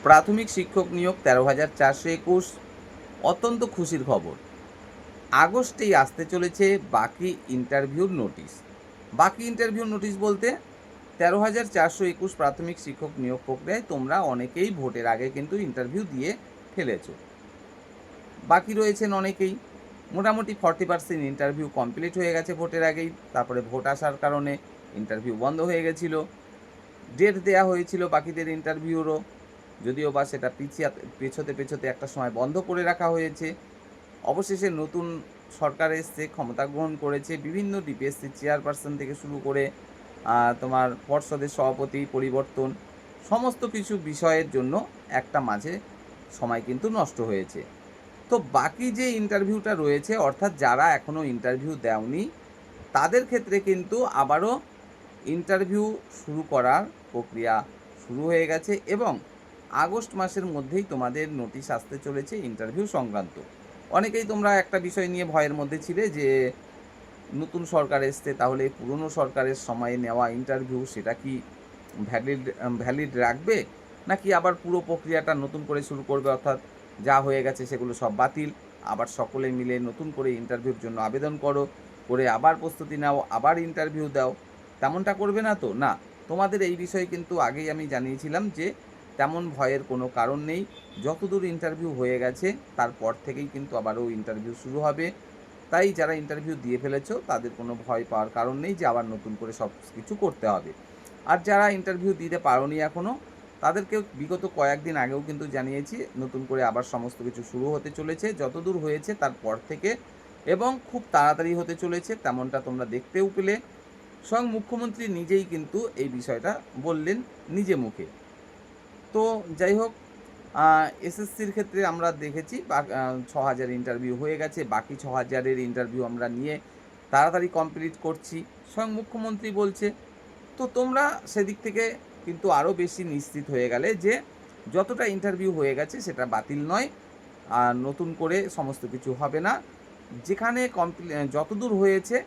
প্রাথমিক শিক্ষক নিয়োগ ১৩,৪২১। অত্যন্ত খুশির খবর, আগস্টেই আসতে চলেছে বাকি ইন্টারভিউর নোটিশ। বাকি ইন্টারভিউর নোটিশ বলতে ১৩,৪২১ প্রাথমিক শিক্ষক নিয়োগ প্রক্রিয়ায় তোমরা অনেকেই ভোটের আগে কিন্তু ইন্টারভিউ দিয়ে ফেলেছ। বাকি রয়েছেন অনেকেই, মোটামুটি 40% ইন্টারভিউ কমপ্লিট হয়ে গেছে ভোটের আগেই। তারপরে ভোট আসার কারণে ইন্টারভিউ বন্ধ হয়ে গেছিলো। ডেট দেয়া হয়েছিল বাকিদের ইন্টারভিউরও, যদিও বা সেটা পেছোতে একটা সময় বন্ধ করে রাখা হয়েছে। অবশেষে নতুন সরকার এসছে, ক্ষমতা গ্রহণ করেছে, বিভিন্ন ডিপিএসসি চেয়ারপারসন থেকে শুরু করে তোমার পর্ষদের সভাপতি পরিবর্তন, সমস্ত কিছু বিষয়ের জন্য একটা মাঝে সময় কিন্তু নষ্ট হয়েছে। তো বাকি যে ইন্টারভিউটা রয়েছে, অর্থাৎ যারা এখনও ইন্টারভিউ দেওনি তাদের ক্ষেত্রে কিন্তু আবারও ইন্টারভিউ শুরু করার প্রক্রিয়া শুরু হয়ে গেছে এবং আগস্ট মাসের মধ্যেই তোমাদের নোটিশ আসতে চলেছে ইন্টারভিউ সংক্রান্ত। অনেকেই তোমরা একটা বিষয় নিয়ে ভয়ের মধ্যে ছিলে যে নতুন সরকার এসছে, তাহলে পুরনো সরকারের সময়ে নেওয়া ইন্টারভিউ সেটা কি ভ্যালিড রাখবে, নাকি আবার পুরো প্রক্রিয়াটা নতুন করে শুরু করবে, অর্থাৎ যা হয়ে গেছে সেগুলো সব বাতিল, আবার সকলে মিলে নতুন করে ইন্টারভিউর জন্য আবেদন করো, করে আবার প্রস্তুতি নাও, আবার ইন্টারভিউ দাও। তেমনটা করবে না তো? না, তোমাদের এই বিষয়ে কিন্তু আগেই আমি জানিয়েছিলাম যে তেমন ভয়ের কোনো কারণ নেই। যতদূর ইন্টারভিউ হয়ে গেছে তারপর থেকেই কিন্তু আবারও ইন্টারভিউ শুরু হবে। তাই যারা ইন্টারভিউ দিয়ে ফেলেছো তাদের কোনো ভয় পাওয়ার কারণ নেই যে আবার নতুন করে সব কিছু করতে হবে। আর যারা ইন্টারভিউ দিতে পারোনি এখনও, তাদেরকেও বিগত কয়েকদিন আগেও কিন্তু জানিয়েছি নতুন করে আবার সমস্ত কিছু শুরু হতে চলেছে যতদূর হয়েছে তারপর থেকে, এবং খুব তাড়াতাড়ি হতে চলেছে, তেমনটা তোমরা দেখতেও পেলে। স্বয়ং মুখ্যমন্ত্রী নিজেই কিন্তু এই বিষয়টা বললেন নিজে মুখে। তো যাই হোক, এসএসসির ক্ষেত্রে আমরা দেখেছি ৬,০০০ ইন্টারভিউ হয়ে গেছে, বাকি ৬,০০০-এর ইন্টারভিউ আমরা নিয়ে তাড়াতাড়ি কমপ্লিট করছি, স্বয়ং মুখ্যমন্ত্রী বলছে। তো তোমরা সেদিক থেকে কিন্তু আরও বেশি নিশ্চিত হয়ে গেলে যে যতটা ইন্টারভিউ হয়ে গেছে সেটা বাতিল নয়, আর নতুন করে সমস্ত কিছু হবে না। যেখানে যতদূর হয়েছে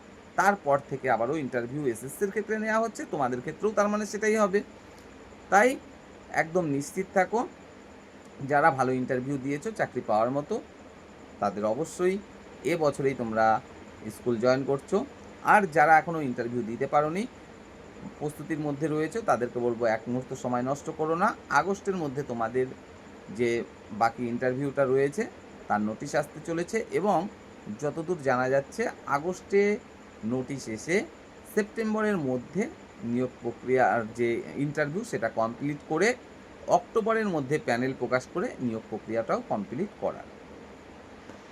তারপর থেকে আবারও ইন্টারভিউ এসএসসির ক্ষেত্রে নেওয়া হচ্ছে, তোমাদের ক্ষেত্রেও তার মানে সেটাই হবে। তাই একদম নিশ্চিত থাকো, যারা ভালো ইন্টারভিউ দিয়েছো চাকরি পাওয়ার মতো, তাদের অবশ্যই বছরেই তোমরা স্কুল জয়েন করছো। আর যারা এখনও ইন্টারভিউ দিতে পারোনি, প্রস্তুতির মধ্যে রয়েছে, তাদেরকে বলবো এক মুহূর্ত সময় নষ্ট করো না। আগস্টের মধ্যে তোমাদের যে বাকি ইন্টারভিউটা রয়েছে তার নোটিশ আসতে চলেছে, এবং যতদূর জানা যাচ্ছে আগস্টে নোটিশ এসে সেপ্টেম্বরের মধ্যে নিয়োগ প্রক্রিয়ার যে ইন্টারভিউ সেটা কমপ্লিট করে অক্টোবরের মধ্যে প্যানেল প্রকাশ করে নিয়োগ প্রক্রিয়াটাও কমপ্লিট করার।